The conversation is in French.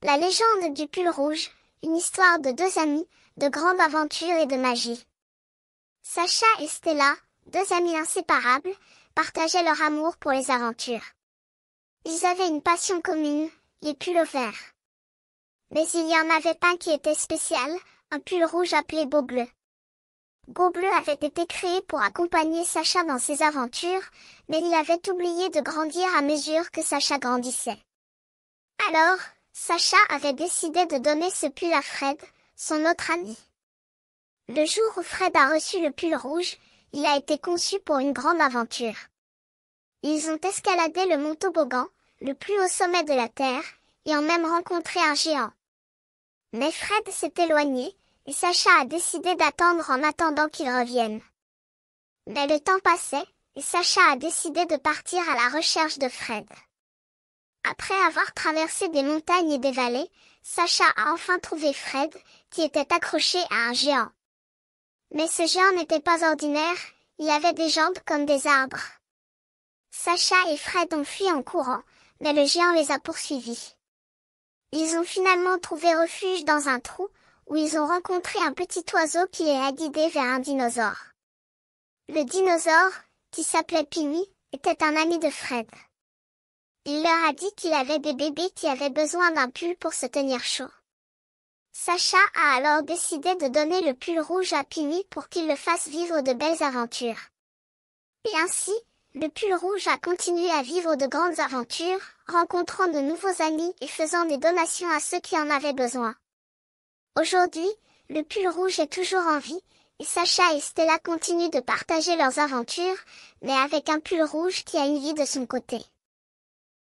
La légende du pull rouge, une histoire de deux amis, de grande aventure et de magie. Sacha et Stella, deux amis inséparables, partageaient leur amour pour les aventures. Ils avaient une passion commune, les pulls verts. Mais il y en avait un qui était spécial, un pull rouge appelé Beau Bleu. Beau Bleu avait été créé pour accompagner Sacha dans ses aventures, mais il avait oublié de grandir à mesure que Sacha grandissait. Alors, Sacha avait décidé de donner ce pull à Fred, son autre ami. Le jour où Fred a reçu le pull rouge, il a été conçu pour une grande aventure. Ils ont escaladé le mont Toboggan, le plus haut sommet de la Terre, et ont même rencontré un géant. Mais Fred s'est éloigné, et Sacha a décidé d'attendre en attendant qu'il revienne. Mais le temps passait, et Sacha a décidé de partir à la recherche de Fred. Après avoir traversé des montagnes et des vallées, Sacha a enfin trouvé Fred, qui était accroché à un géant. Mais ce géant n'était pas ordinaire, il avait des jambes comme des arbres. Sacha et Fred ont fui en courant, mais le géant les a poursuivis. Ils ont finalement trouvé refuge dans un trou, où ils ont rencontré un petit oiseau qui les a guidés vers un dinosaure. Le dinosaure, qui s'appelait Pini, était un ami de Fred. Il leur a dit qu'il avait des bébés qui avaient besoin d'un pull pour se tenir chaud. Sacha a alors décidé de donner le pull rouge à Pini pour qu'il le fasse vivre de belles aventures. Et ainsi, le pull rouge a continué à vivre de grandes aventures, rencontrant de nouveaux amis et faisant des donations à ceux qui en avaient besoin. Aujourd'hui, le pull rouge est toujours en vie, et Sacha et Stella continuent de partager leurs aventures, mais avec un pull rouge qui a une vie de son côté.